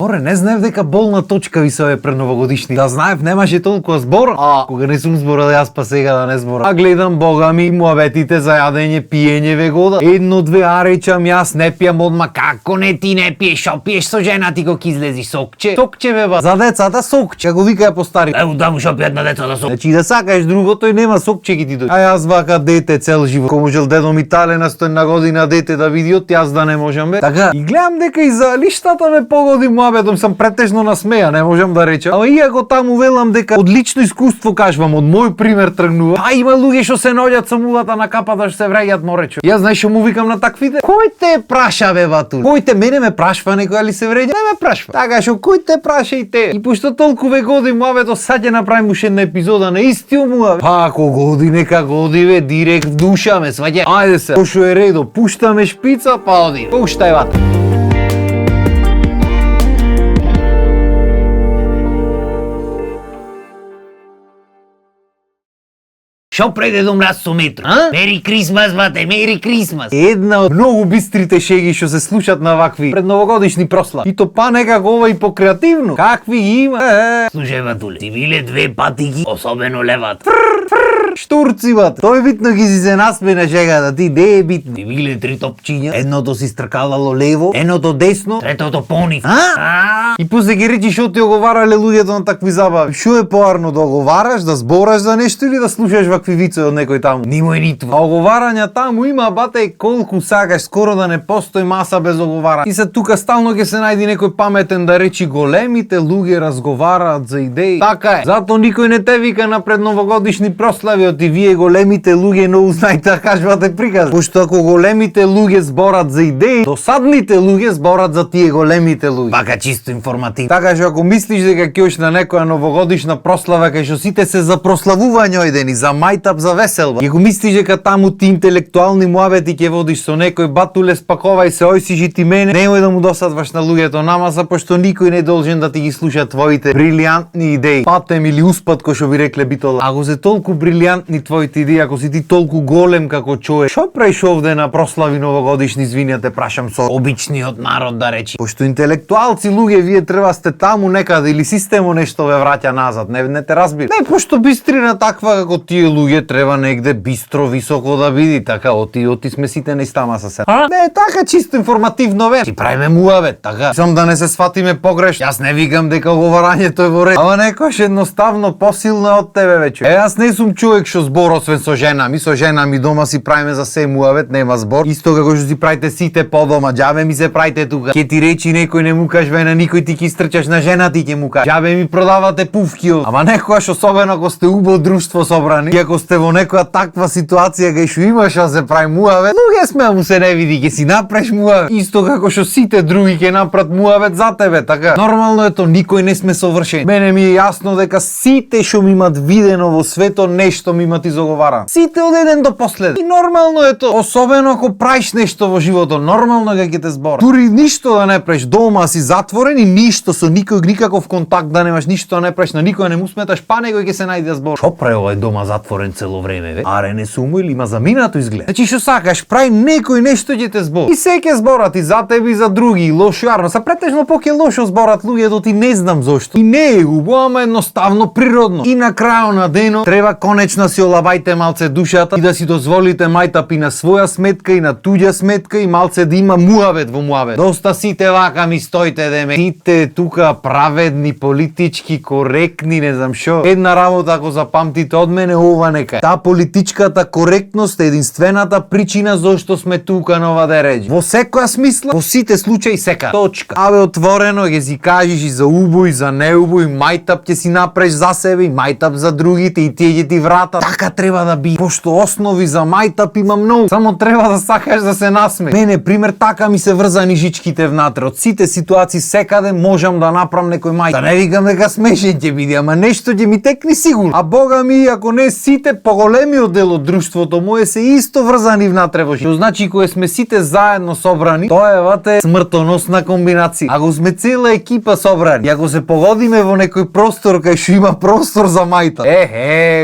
Оре, не знаев дека болна точка ви се овие предновогодишни. Да знаев немаше толкова збор, а кога не сум зборал јас па сега да не зборам. А гледам бога ми муабетите за јадење, пиење вегода. Едно, две, а речам јас не пијам одма. Како не ти не пиеш, шо пиеш со жена ти кога излези сокче? Сокче беба. За децата сокче. Како вика по стари. Ево да му шо пијат на децата сокче. Значи да сакаш друго, тој нема сокче ги ти дојде. А јас вака дете цел живот. Ко можел дедо ми талена 100 година дете да види, од јас да не можам бе. Така, и гледам дека и за лиштата ме погоди муабетом, сам претежно насмеја, не можам да речам. Ама иако таму велам дека од лично искуство кажувам, од мој пример тргнува. Па има луѓе што се наоѓаат со мулата на капата што се враќаат моречо. Јас знаеш што му викам на таквите? Кој те праша бе бату? Кој те мене ме прашва некој али се вреѓа? Не ме прашва. Така што кој те праша и те? И пошто толку ве годи муабето сад ќе направим уште една епизода на истиот муабет. Па ако годи нека годи бе, директ в душа ме сваѓа. Ајде се. Пошто е редо, пуштаме шпица, па оди. Пуштај вата. Шо предедом раз со метро? Мери Крисмас, бате, Мери Крисмас. Една од многу бистрите шеги што се слушат на вакви предновогодишни прослави. И то па некако ова и покреативно. Какви ги има? Слушај, батуле, ти биле две патики, особено левата. Штурци, бат. Тој битно ги си се насме на шегата, ти не е битно. Ти биле три топчиња, Едното си стркалало лево, едното десно. третото понив. И после ги речи шо ти оговарале луѓето на такви забави. Шо е поарно да оговараш, да збораш за нешто или да слушаш вакви вицови од некој таму? Нимој нитво. А оговарања таму има, бате, колку сакаш, скоро да не постои маса без оговарање. И се тука стално ќе се најди некој паметен да речи големите луѓе разговараат за идеи. Така е. Зато никој не те вика на предновогодишни прослави, оти вие големите луѓе non знаете да кажувате приказ. Пошто ако големите луѓе зборат за идеи, досадните луѓе зборат за тие големите луѓе. Вака чисто информативно. Така што ако мислиш дека ќе ош на некоја новогодишна прослава кај што сите се за прославување ојдени, за мајтап, за веселба. И ако мислиш дека таму ти интелектуални муабети ќе водиш со некој, батуле, спакувај се, ојсиш и ти мене, немој да му досадваш на луѓето намаса, пошто никој не е должен да ти ги слуша твоите брилијантни идеи. Патем или успат, кој што би рекле битола. Ако се толку брилијантни твоите идеи, ако си ти толку голем како човек, што правиш овде на прослави новогодишни, извинија те прашам, со Обичниот народ да речи. Пошто интелектуалци луѓе, вие треба сте таму некаде или системо нешто ве враќа назад, не те разбира. Не, пошто бистрина таква како тие луѓе треба негде бистро, високо да биди, така оти сме сите на иста маса се. Не, така чисто информативно ве. Си правиме муабет, така. Сам да не се сватиме погрешно. Јас не викам дека оговарањето е во ред. Ама некојаш едноставно посилно од тебе вече. Јас не сум човек што збор освен со жена ми. Со жена ми дома си правиме за се муабет, нема збор. Исто како што си правите сите по дома, џабе ми се правите тука. Ќе ти речи некој не му кажеш на никој, ти ќе стрчаш на жена, ти ќе му кажеш. Џабе ми продавате пуфки. Ама некојаш, особено ако сте убаво друштво собрани, и ако сте во некоја таква ситуација кај што имаш да се прави муабет, луѓе сме да му се не види, ќе си направиш муабет. Исто како што сите други ќе направат муабет за тебе, така. Нормално е тоа, никој не сме совршени. Мене ми е јасно дека сите што ми имат видено во светот нешто ми имат изоговарано. Сите од еден до последен. И нормално е тоа, особено ако правиш нешто во животот, нормално е ќе те зборат. Дури ништо да не правиш, дома си затворен и ништо со никој, никаков контакт да немаш, ништо да не правиш, на никој не му сметаш, па некој ќе се најде да збор. Шо прави овај дома затворен цело време, ве? Аре не сумо или има заминато изглед. Значи што сакаш, прави некој нешто ќе те збор. И се ќе зборат и за тебе и за други, и лошо јарно. Са претежно поќе лошо зборат луѓето, ти не знам зошто. И не е убаво, ама едноставно природно. И на крајот на денот треба конечно си олавајте малце душата и да си дозволите мајтап и на своја сметка и на туѓа сметка и малце да има муабет во муабет. Доста сите вака ми стоите деме. Сите тука праведни, политички, коректни, не знам шо. Една работа ако запамтите од мене ова нека е. Таа политичката коректност е единствената причина зошто сме тука на ова дереџи. Во секоја смисла, во сите случаи сека. Точка. Абе отворено ќе си кажеш и за убој, за неубој, мајтап ќе си направиш за себе и мајтап за другите и тие ќе ти вратат. Така треба да би. Пошто основи за мајтап има многу. Само треба да сакаш да се насмееш. Мене пример така ми се врзани жичките внатре. Од сите ситуации секаде можам да направам некој мајтап. Да не викам дека смешен ќе биде, ама нешто ќе ми текне сигурно. А бога ми, ако не сите сите поголемиот дел од друштвото мое се исто врзани внатре во животот. Значи кога сме сите заедно собрани, тоа е вате смртоносна комбинација. Ако сме цела екипа собрани, и ако се погодиме во некој простор кај што има простор за мајта,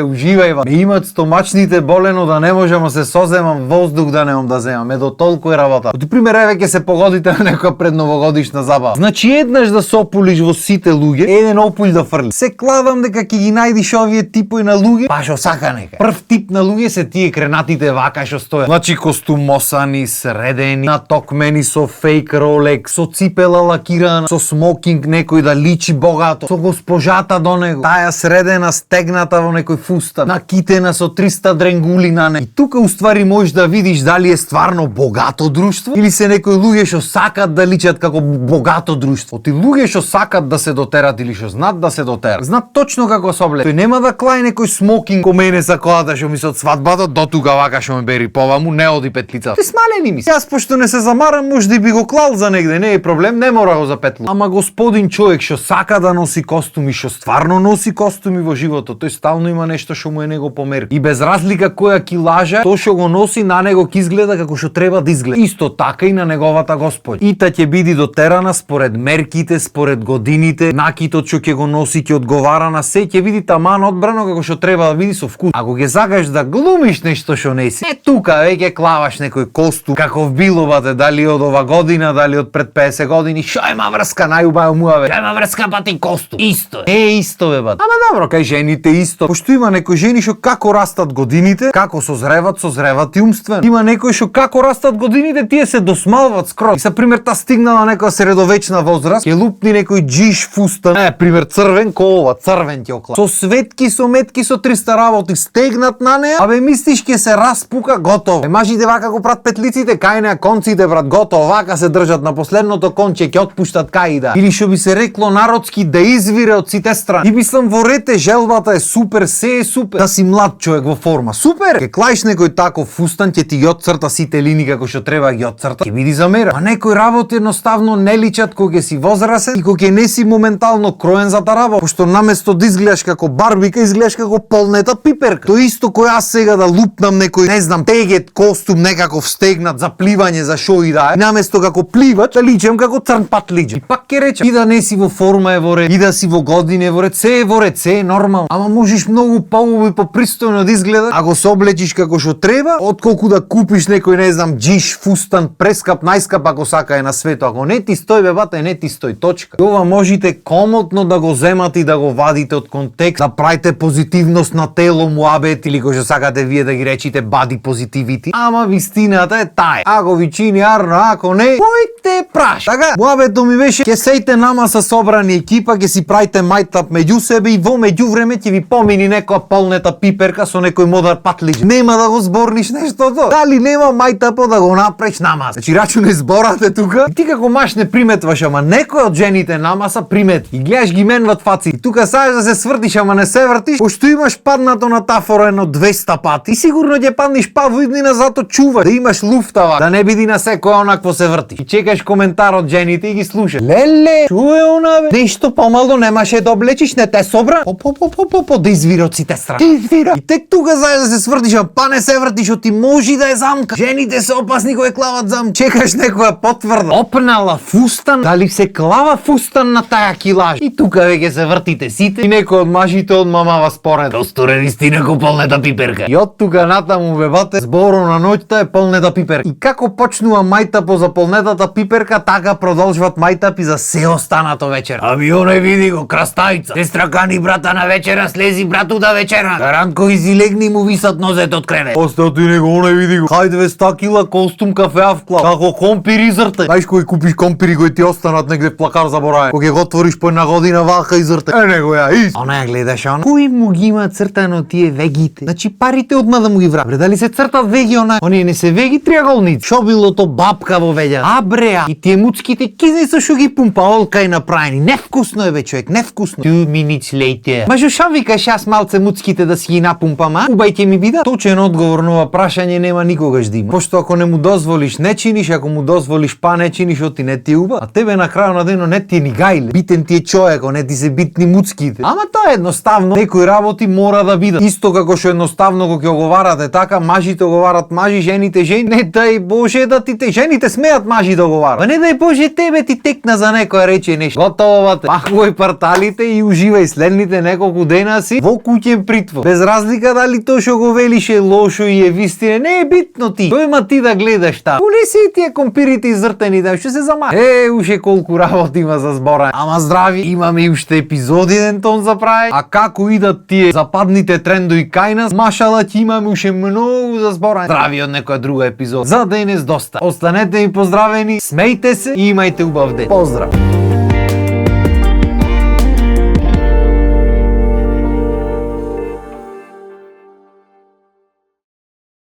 уживај ва. Ме имат стомачните болено да не можам да се соземам, воздух да немам да земам. До толку е работа. Ти пример еве ќе се погодите на некоја предновогодишна забава. Значи еднаш да се опулиш во сите луѓе, еден опулј да фрли. Се кладам дека ќе ги најдиш овие типови на луѓе, па што сака нека. Прв тип на луѓе се тие кренатите вака што стојат. Значи костумосани, средени, натокмени со фейк Rolex, со ципела лакирана, со смокинг некој да личи богато, со госпожата до него, таа средена стегната во некој фустан, накитена со 300 дренгули на не. И тука уствари можеш да видиш дали е стварно богато друштво или се некои луѓе што сакат да личат како богато друштво. Ти луѓе што сакат да се дотерат или што знаат да се дотерат, знаат точно како се облече. Тој нема да клај некој смокинг ко мене за колата што ми се од свадбата до тука вака што ме бери поваму, не оди петлица. Ти смалени ми се. Јас пошто не се замарам, можда би го клал за негде, не е проблем, не мора го за петлу. Ама господин човек што сака да носи костуми, што стварно носи костуми во животот, тој стално има нешто што му е него помер. И без разлика која килажа, тоа што го носи на него ќе изгледа како што треба да изгледа. Исто така и на неговата господја. Ита ќе биде дотерана според мерките, според годините, накитот што ќе го носи ќе одговара на се, ќе биде таман одбрано како што треба да биде со вкус. Ако ќе сакаш да глумиш нешто што не си, тука веќе клаваш некој костум, како биловате, дали од ова година, дали од пред 50 години, шо има врска, најубаво муаве. Шо има врска па ти костум? Исто е. Исто бе бат. Ама добро, кај жените исто. Пошто има некои жени што како растат годините, како созреват и умствено. Има некои што како растат годините, тие се досмалват скроз. И за пример та стигнала некоја средовечна возраст, ќе лупни некој джиш фустан, пример црвен ко ова, црвен ќе окла. Со светки, со метки, со 300 работи стегнат на неа, абе мислиш ќе се распука, готово. Мажите вака го прат петлиците, кај неа конците брат, готово, вака се држат на последното конче, ќе отпуштат кај да. Или што би се рекло народски да извире од сите страни. И мислам во рете желбата е супер, се е супер. Да си млад човек во форма, супер. Ке клаиш некој таков фустан, ќе ти ги отцрта сите линии како што треба ги отцрта, ќе биде замера. А некој работи едноставно не личат кога ќе си возрасен и кога ќе не си моментално кроен за таа работа, пошто наместо да изгледаш како барбика, изгледаш како полнета пиперка. Тоа исто кој аз сега да лупнам некој, не знам, тегет костум некаков стегнат за пливање, за шо и да е, наместо како пливач, да личам како црн патлиџа. И пак ќе речам, и да не си во форма е во ред, и да си во години е во ред, се е во ред, се е нормално. Ама можеш многу поубаво и попристојно да изгледаш ако се облечиш како што треба, отколку да купиш некој, не знам, джиш фустан прескап, најскап ако сака е на светот. Ако не ти стои бе бата, не ти стои, точка. И ова можете комотно да го земате и да го вадите од контекст, да правите позитивност на тело муабет или кој што сакате вие да ги речите body positivity. Ама вистината е таа. Ако ви чини арно, ако не, појте праш. Така, муабето ми беше, ќе сејте нама са собрани екипа, ќе си правите мајтап меѓу себе и во меѓувреме ќе ви помини некоја полнета пиперка со некој модар патлиџ. Нема да го зборниш нештото. Дали нема мајтапо да го направиш намаз. Значи рачуне зборате тука. И ти како маш не приметваш, ама некој од жените намаса примет. И гледаш ги менват фаци. И тука сакаш да се свртиш, ама не се вртиш, пошто имаш паднато на тафора едно 200 пати. И сигурно ќе паднеш па во иднина, зато чуваш да имаш луфтава, да не биди на секој онакво се врти. И чекаш коментар од жените и ги слушаш. Леле, чуе она бе. Нешто помало немаше да облечиш, не те собра. Да извира од сите страни. Извира. И тек тука заеш да се свртиш, а па не се вртиш, ти може да е замка. Жените се опасни кога клават зам. Чекаш некоја потврда. Опнала фустан, дали се клава фустан на таа килаж. И тука веќе се вртите сите и некој од мажите одмамава според. Досторен истина ко полнета пиперка. И од тука натаму бебате, зборо на ноќта е полнета пиперка. И како почнува мајтапо за полнетата пиперка, така продолжуваат мајтапи за се останато вечер. Авионе види го, крастајца. Сестра кани брата на вечера, слези брату да вечера. Гарантко изилегни му висат нозете од кревет. Остати него, не види го. Хајде 100 кила костум кафе авкла. Како компир изрте. Знаеш кој купиш компири кои ти останат негде в плакар забораен. Кога го отвориш по една година вака изрте. Него ја из. Она ја гледаш она. Кој му ги има цртано тие вегите? Значи парите одма да му ги врат. Дали се цртат веги она? Оние не се веги триаголници. Шо било то бабка во веѓа? А бреа. И тие муцките кизни со шо ги пумпа олка и направени. Невкусно е бе човек, невкусно. 2 minutes later. Мажу шо викаш јас малце муцките да си ги напумпам, а? Убај ќе ми бида. Точен одговор на ова прашање нема никогаш да има. Пошто ако не му дозволиш не чиниш, ако му дозволиш па не чиниш, оти не ти уба. А тебе на крајот на денот не ти е ни гајле. Битен ти е човек, не ти се битни муцките. Ама тоа е едноставно. Некои работи мора да бидат. Исто како што едноставно го ќе говорате така, мажите говорат мажи, жените жени. Не дај Боже да ти те жените смеат мажи да говорат. Па не дај Боже тебе ти текна за некоја рече нешто. Готово бате. Махувај парталите и уживај следните неколку дена си во куќен притвор. Без разлика дали тоа што го велиш е лошо и е вистина, не е битно ти. Тој има ти да гледаш таа. Унеси тие компирите изртени да што се зама. Уште колку работа има за збора. Ама здрави, имаме и уште епизоди еден тон за прај. А како идат тие западните трендови кај нас, машала ќе имаме уште многу за збора. Здрави од некоја друга епизода. За денес доста. Останете ми поздравени, смејте се и имајте убав ден. Поздрав!